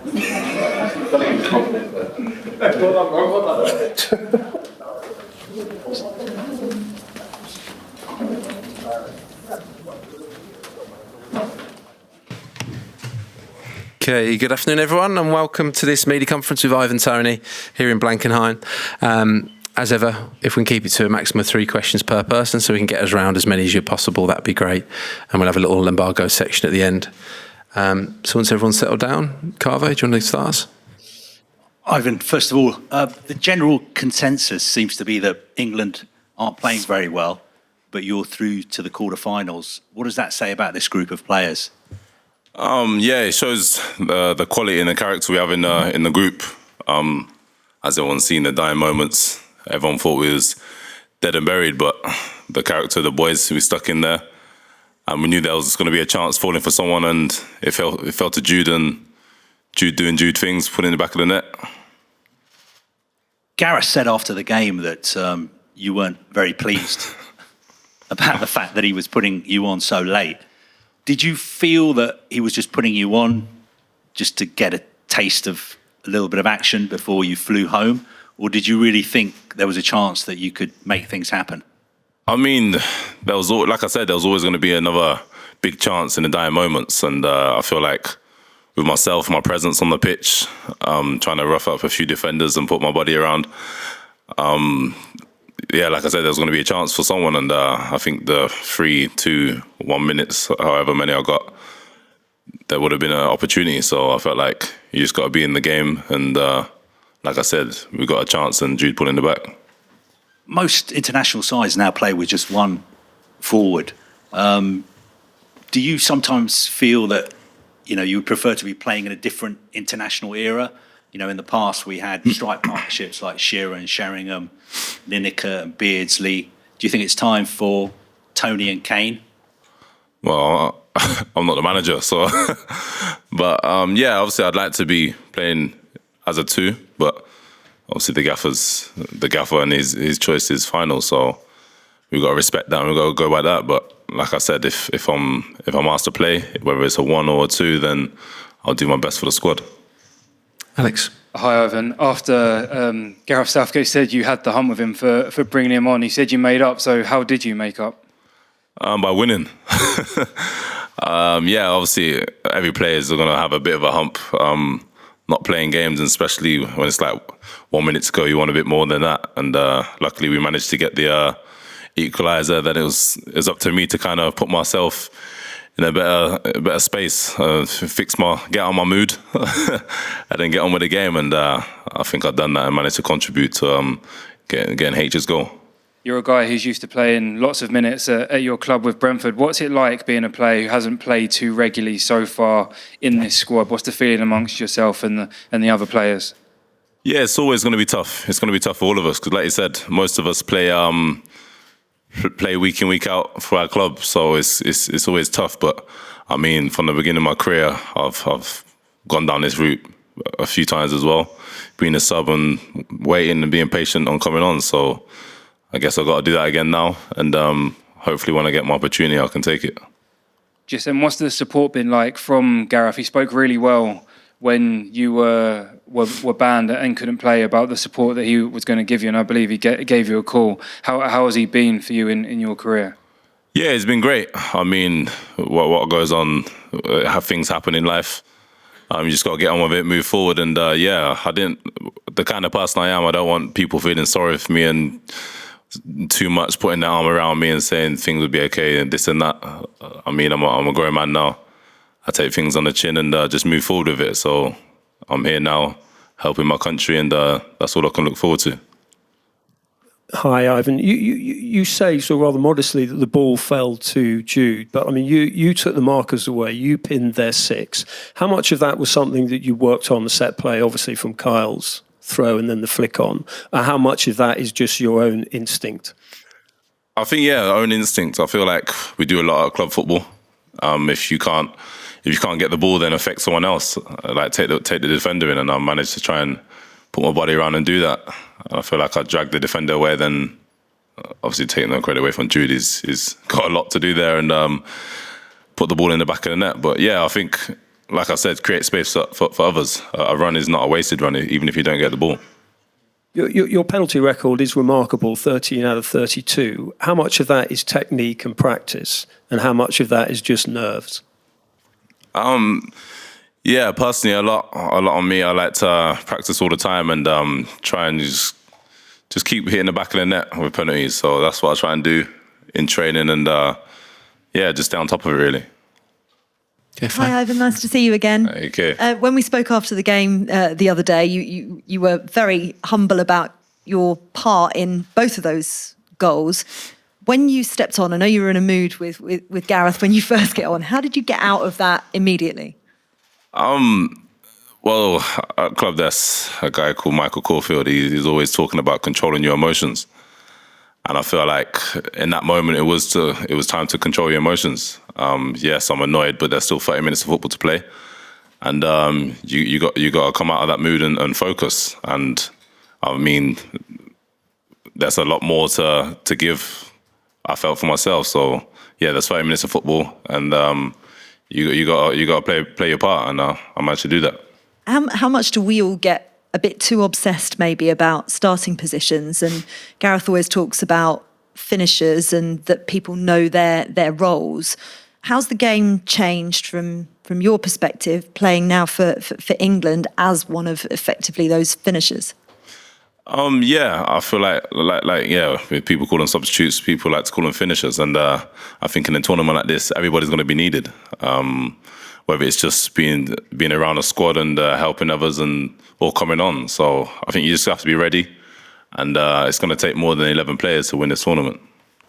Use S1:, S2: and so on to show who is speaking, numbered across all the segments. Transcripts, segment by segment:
S1: Okay, good afternoon everyone and welcome to this media conference with Ivan Toney here in Blankenheim. As ever, if we can keep it to a maximum of 3 questions per person so we can get us around as many as possible, that'd be great. And we'll have a little embargo section at the end. So once everyone's settled down, Kobbie, do you want to start us?
S2: Ivan, first of all, the general consensus seems to be that England aren't playing very well, but you're through to the quarterfinals. What does that say about this group of players?
S3: Yeah, it shows the quality and the character we have in the group. As everyone's seen, the dying moments, everyone thought we was dead and buried, but the character of the boys, we stuck in there. And we knew there was going to be a chance falling for someone, and it fell to Jude, and Jude doing Jude things, putting in the back of the net.
S2: Gareth said after the game that you weren't very pleased about the fact that he was putting you on so late. Did you feel that he was just putting you on just to get a taste of a little bit of action before you flew home? Or did you really think there was a chance that you could make things happen?
S3: I mean, there was, like I said, there was always going to be another big chance in the dying moments. And I feel like with myself, my presence on the pitch, trying to rough up a few defenders and put my body around, yeah, like I said, there was going to be a chance for someone. And I think the 3, 2, 1 minutes, however many I got, there would have been an opportunity. So I felt like you just got to be in the game. And like I said, we got a chance and Jude put in the back.
S2: Most international sides now play with just one forward. Do you sometimes feel that, you know, you would prefer to be playing in a different international era? You know, in the past we had strike partnerships like Shearer and Sheringham, Lineker and Beardsley. Do you think it's time for Toney and Kane?
S3: Well, I'm not the manager, so but yeah, obviously I'd like to be playing as a 2, but obviously the gaffer and his choice is final, so we've got to respect that and we've got to go by that. But like I said, if I'm asked to play, whether it's a 1 or a 2, then I'll do my best for the squad.
S1: Alex.
S4: Hi, Ivan. After Gareth Southgate said you had the hump with him for bringing him on, he said you made up. So how did you make up?
S3: By winning. Yeah, obviously every player is going to have a bit of a hump. Not playing games, and especially when it's like 1 minute to go, you want a bit more than that. And luckily we managed to get the equaliser. Then it was up to me to kind of put myself in a better space, get on my mood, and then get on with the game. And I think I've done that and managed to contribute to getting H's goal.
S4: You're a guy who's used to playing lots of minutes at your club with Brentford. What's it like being a player who hasn't played too regularly so far in this squad? What's the feeling amongst yourself and the other players?
S3: Yeah, it's always going to be tough. It's going to be tough for all of us because, like you said, most of us play week in, week out for our club, so it's always tough. But I mean, from the beginning of my career, I've gone down this route a few times as well, being a sub and waiting and being patient on coming on. So I guess I've got to do that again now, and hopefully when I get my opportunity, I can take it.
S4: Just, and what's the support been like from Gareth? He spoke really well when you were banned and couldn't play about the support that he was going to give you, and I believe he gave you a call. How has he been for you in your career?
S3: Yeah, it's been great. I mean, what goes on, have things happen in life. You just got to get on with it, move forward. And yeah, the kind of person I am, I don't want people feeling sorry for me and too much putting their arm around me and saying things would be okay and this and that. I mean, I'm a grown man now. I take things on the chin and just move forward with it. So I'm here now helping my country, and that's all I can look forward to.
S5: Hi, Ivan. You say so rather modestly that the ball fell to Jude, but I mean, you took the markers away, you pinned their 6. How much of that was something that you worked on, the set play, obviously from Kyle's throw and then the flick on? How much of that is just your own instinct?
S3: I think, yeah, our own instinct. I feel like we do a lot of club football. If you can't get the ball, then affect someone else. Like take the defender in, and I managed to try and put my body around and do that. I feel like I dragged the defender away. Then, obviously, taking no credit away from Jude, he's got a lot to do there and put the ball in the back of the net. But yeah, I think like I said, create space for others. A run is not a wasted run, even if you don't get the ball.
S5: Your penalty record is remarkable, 13 out of 32. How much of that is technique and practice, and how much of that is just nerves?
S3: Yeah, personally, a lot on me. I like to practice all the time and try and just keep hitting the back of the net with penalties. So that's what I try and do in training, and just stay on top of it, really.
S1: Okay, fine.
S6: Hi, Ivan. Nice to see you again.
S3: Okay.
S6: When we spoke after the game the other day, you were very humble about your part in both of those goals. When you stepped on, I know you were in a mood with Gareth when you first get on. How did you get out of that immediately?
S3: Well, at club, there's a guy called Michael Caulfield. He's always talking about controlling your emotions, and I feel like in that moment it was time to control your emotions. Yes, I'm annoyed, but there's still 30 minutes of football to play, and you got to come out of that mood and focus. And I mean, there's a lot more to give. I felt for myself, so yeah, there's 30 minutes of football, and you got to play your part, and I managed to do that.
S6: How much do we all get a bit too obsessed maybe about starting positions? And Gareth always talks about finishers and that people know their roles. How's the game changed from your perspective, playing now for England as one of effectively those finishers?
S3: I feel like people call them substitutes, people like to call them finishers, and I think in a tournament like this, everybody's going to be needed. Whether it's just being around a squad and helping others or coming on. So I think you just have to be ready, and it's going to take more than 11 players to win this tournament.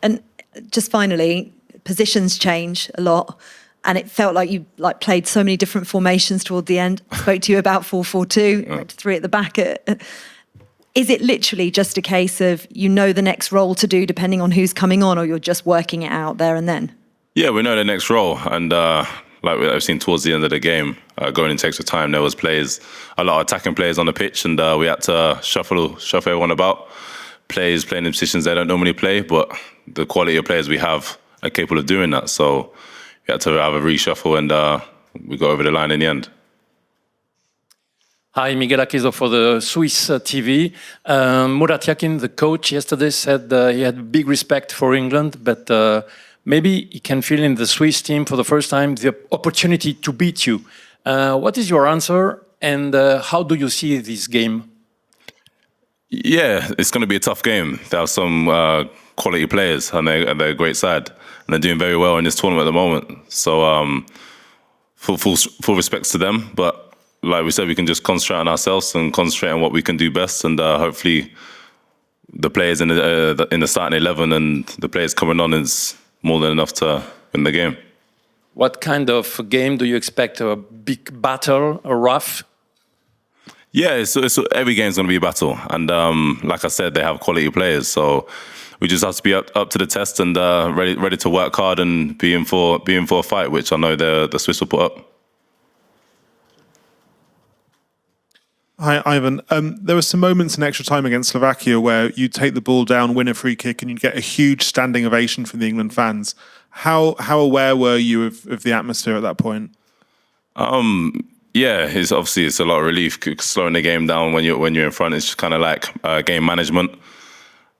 S3: And
S6: just finally, positions change a lot, and it felt like you played so many different formations toward the end. I spoke to you about 4-4-2, went to 3 at the back. Is it literally just a case of the next role to do depending on who's coming on, or you're just working it out there and then?
S3: Yeah, we know the next role, and like I've seen towards the end of the game, going into extra time, there was a lot of attacking players on the pitch, and we had to shuffle everyone about. Players playing in positions they don't normally play, but the quality of players we have are capable of doing that. So we had to have a reshuffle, and we got over the line in the end.
S7: Hi, Miguel Akizo for the Swiss TV. Murat Yakin, the coach, yesterday said he had big respect for England, but maybe he can feel in the Swiss team for the first time the opportunity to beat you. What is your answer, and how do you see this game?
S3: Yeah, it's going to be a tough game. They have some quality players, and they're a great side, and they're doing very well in this tournament at the moment. So full respects to them, but like we said, we can just concentrate on ourselves and concentrate on what we can do best, and hopefully the players in the starting 11 and the players coming on is more than enough to win the game.
S7: What kind of game do you expect? A big battle, a rough?
S3: Yeah, every game's going to be a battle, and like I said, they have quality players, so we just have to be up to the test and ready to work hard and be in for a fight, which I know the Swiss will put up.
S8: Hi, Ivan. There were some moments in extra time against Slovakia where you'd take the ball down, win a free kick, and you'd get a huge standing ovation from the England fans. How aware were you of the atmosphere at that point?
S3: Yeah, it's a lot of relief. Slowing the game down when you're in front is just kind of like game management.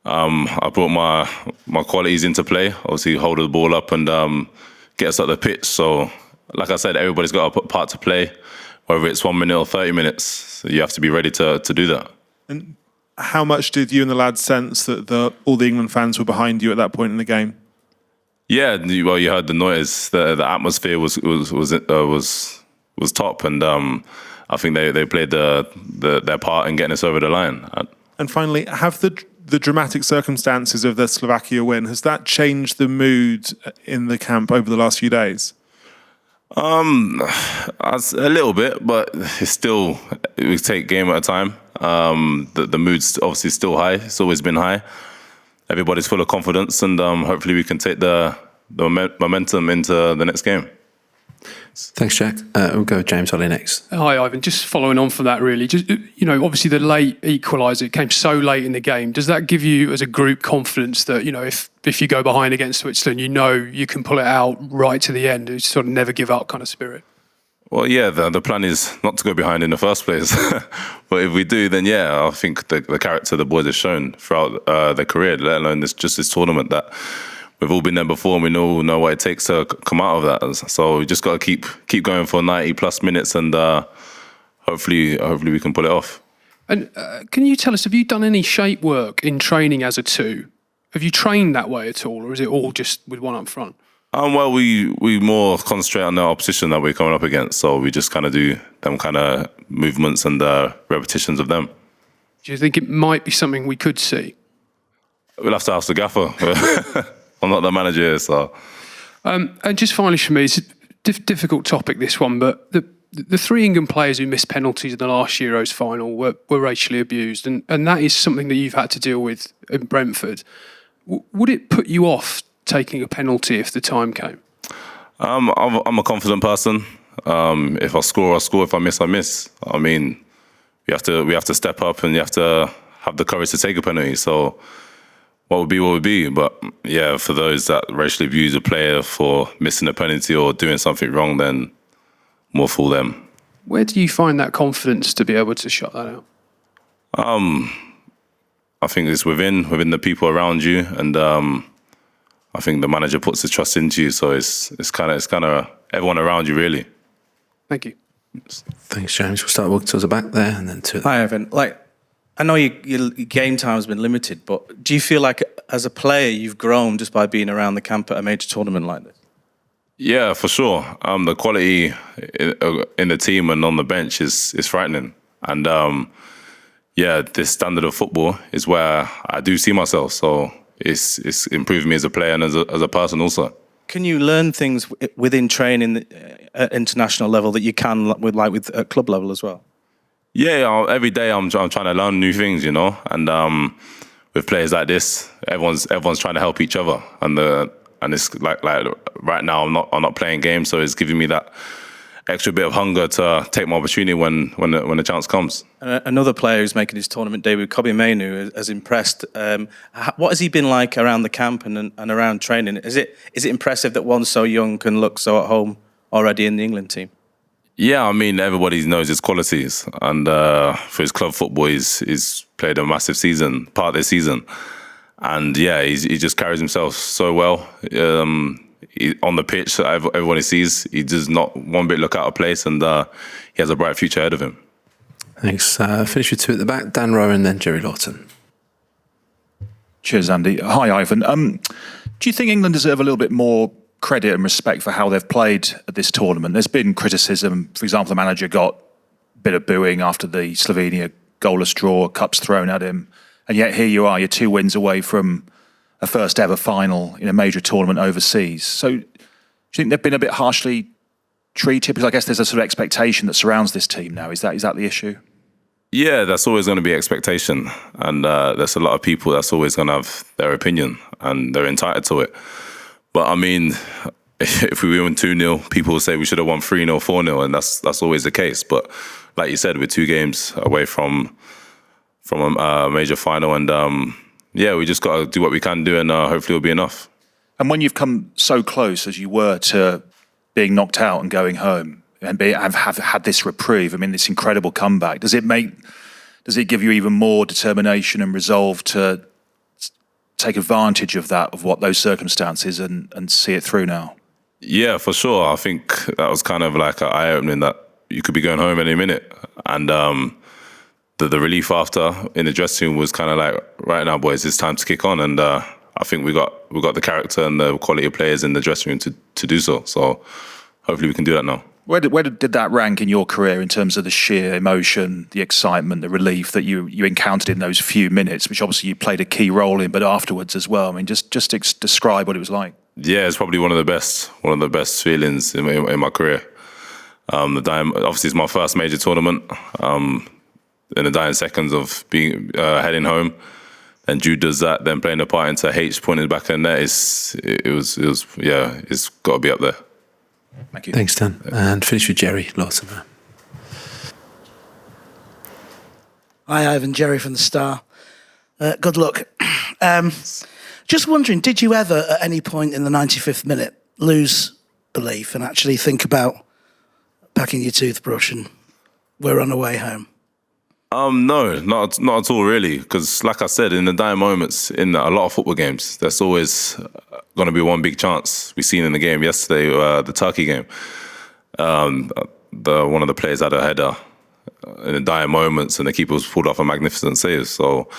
S3: I brought my qualities into play. Obviously, hold the ball up and get us up the pitch. So, like I said, everybody's got a part to play. Whether it's 1 minute or 30 minutes, you have to be ready to do that.
S8: And how much did you and the lads sense that all the England fans were behind you at that point in the game?
S3: Yeah, well, you heard the noise. The atmosphere was top, and I think they played their part in getting us over the line.
S8: And finally, have the dramatic circumstances of the Slovakia win, has that changed the mood in the camp over the last few days?
S3: A little bit, but we take game at a time. The mood's obviously still high. It's always been high. Everybody's full of confidence, and hopefully we can take the momentum into the next game.
S1: Thanks, Jack. We'll go with James Ollie next.
S9: Hi, Ivan. Just following on from that, really. Just obviously the late equaliser came so late in the game. Does that give you, as a group, confidence that if you go behind against Switzerland, you can pull it out right to the end? You sort of never give up kind of spirit.
S3: Well, yeah, the plan is not to go behind in the first place. But if we do, then yeah, I think the character the boys have shown throughout their career, let alone this tournament, that we've all been there before and we know what it takes to come out of that. So we just got to keep going for 90 plus minutes and hopefully we can pull it off.
S9: And can you tell us, have you done any shape work in training as a two? Have you trained that way at all, or is it all just with one up front?
S3: Well, we more concentrate on the opposition that we're coming up against, so we just kind of do them kind of movements and repetitions of them.
S9: Do you think it might be something we could see?
S3: We'll have to ask the gaffer. I'm not the manager here, so.
S9: And just finally for me, it's a difficult topic, this one, but the three England players who missed penalties in the last Euros final were racially abused, and that is something that you've had to deal with in Brentford. Would it put you off taking a penalty if the time came?
S3: I'm a confident person. If I score, I score. If I miss, I miss. I mean, we have to step up and you have to have the courage to take a penalty. So what would be. But yeah, for those that racially abuse a player for missing a penalty or doing something wrong, then more fool them.
S9: Where do you find that confidence to be able to shut that out?
S3: I think it's within the people around you, and I think the manager puts his trust into you. So it's kind of everyone around you, really.
S9: Thank you.
S1: Thanks, James. We'll start walking towards the back there, and then to.
S10: Hi, Ivan. I know your game time has been limited, but do you feel like as a player you've grown just by being around the camp at a major tournament like this?
S3: Yeah, for sure. The quality in the team and on the bench is frightening. And yeah, this standard of football is where I do see myself. So it's improved me as a player and as a person also.
S10: Can you learn things within training at international level that you can with at club level as well?
S3: Yeah, every day I'm trying to learn new things, you know. And with players like this, everyone's trying to help each other. And it's like right now I'm not playing games, so it's giving me that extra bit of hunger to take my opportunity when the chance comes.
S10: Another player who's making his tournament debut, Kobbie Mainoo, has impressed. What has he been like around the camp and around training? Is it impressive that one so young can look so at home already in the England team?
S3: Yeah, I mean, everybody knows his qualities, and for his club football, he's played a massive part of this season. And yeah, he just carries himself so well. On the pitch, everybody sees he does not one bit look out of place, and he has a bright future ahead of him.
S1: Thanks. Finish with two at the back, Dan Rowan, then Jerry Lawton.
S11: Cheers, Andy. Hi, Ivan. Do you think England deserve a little bit more credit and respect for how they've played at this tournament? There's been criticism. For example, the manager got a bit of booing after the Slovenia goalless draw, cups thrown at him. And yet here you are, you're 2 wins away from a first ever final in a major tournament overseas. So do you think they've been a bit harshly treated? Because I guess there's a sort of expectation that surrounds this team now. Is that the issue?
S3: Yeah, that's always going to be expectation. And there's a lot of people that's always going to have their opinion and they're entitled to it. But I mean, if we win 2-0, people will say we should have won 3-0, 4-0, and that's always the case. But like you said, we're 2 games away from a major final, and yeah, we just got to do what we can do, and hopefully it'll be enough.
S11: And when you've come so close as you were to being knocked out and going home, and have had this reprieve, I mean, this incredible comeback, does it give you even more determination and resolve to take advantage of what those circumstances and see it through now?
S3: Yeah, for sure. I think that was kind of like an eye-opening that you could be going home any minute, and the relief after in the dressing room was kind of like, right now, boys, it's time to kick on. And I think we got the character and the quality of players in the dressing room to do so. So hopefully we can do that now.
S11: Where did that rank in your career in terms of the sheer emotion, the excitement, the relief that you encountered in those few minutes, which obviously you played a key role in, but afterwards as well? I mean, just describe what it was like. Yeah,
S3: it's probably one of the best feelings in my career. Obviously, it's my first major tournament. In the dying seconds of being heading home, and Jude does that, then playing the part into H pointing back in there, it's got to be up there.
S11: Thank you.
S1: Thanks, Dan. And finish with Jerry Lawson.
S12: Hi, Ivan. Jerry from the Star. Good luck. Just wondering, did you ever at any point in the 95th minute lose belief and actually think about packing your toothbrush and we're on our way home?
S3: No, not at all, really. Because, like I said, in the dying moments in a lot of football games, there's always going to be one big chance. We've seen in the game yesterday, the Turkey game. One of the players had a header in the dying moments, and the keeper was pulled off a magnificent save. So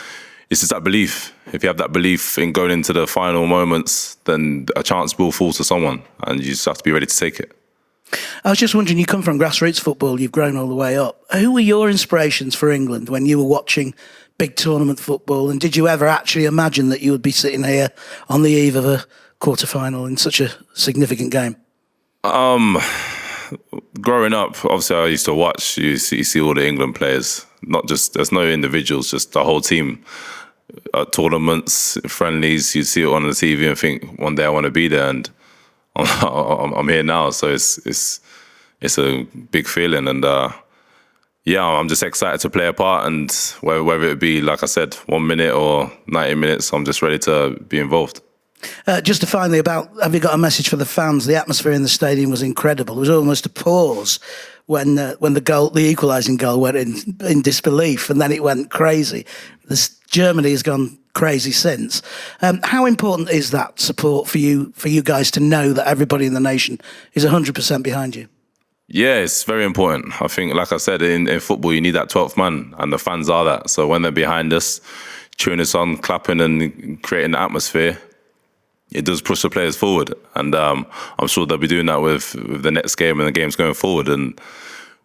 S3: it's just that belief. If you have that belief in going into the final moments, then a chance will fall to someone, and you just have to be ready to take it.
S12: I was just wondering, you come from grassroots football, you've grown all the way up. Who were your inspirations for England when you were watching big tournament football? And did you ever actually imagine that you would be sitting here on the eve of a quarter-final in such a significant game?
S3: Growing up, obviously I used to watch, you see all the England players, not just, there's no individuals, just the whole team. Tournaments, friendlies, you see it on the TV and think, one day I want to be there, and I'm here now, so it's a big feeling, and I'm just excited to play a part, and whether it be, like I said, 1 minute or 90 minutes, I'm just ready to be involved.
S12: Just to finally, have you got a message for the fans? The atmosphere in the stadium was incredible. There was almost a pause when the equalising goal went in disbelief, and then it went crazy. Germany has gone crazy since. How important is that support for you guys to know that everybody in the nation is 100% behind you?
S3: Yeah, it's very important. I think, like I said, in football, you need that 12th man, and the fans are that. So when they're behind us, cheering us on, clapping and creating the atmosphere, it does push the players forward. And I'm sure they'll be doing that with the next game and the games going forward. And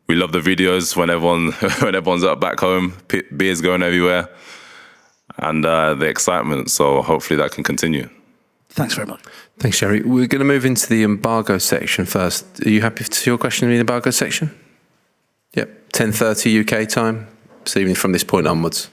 S3: we love the videos when everyone's up back home, beers going everywhere, and the excitement. So hopefully that can continue.
S12: Thanks very much.
S1: Thanks, Jerry. We're going to move into the embargo section first. Are you happy to see your question in the embargo section? Yep. 10:30 UK time. So even from this point onwards.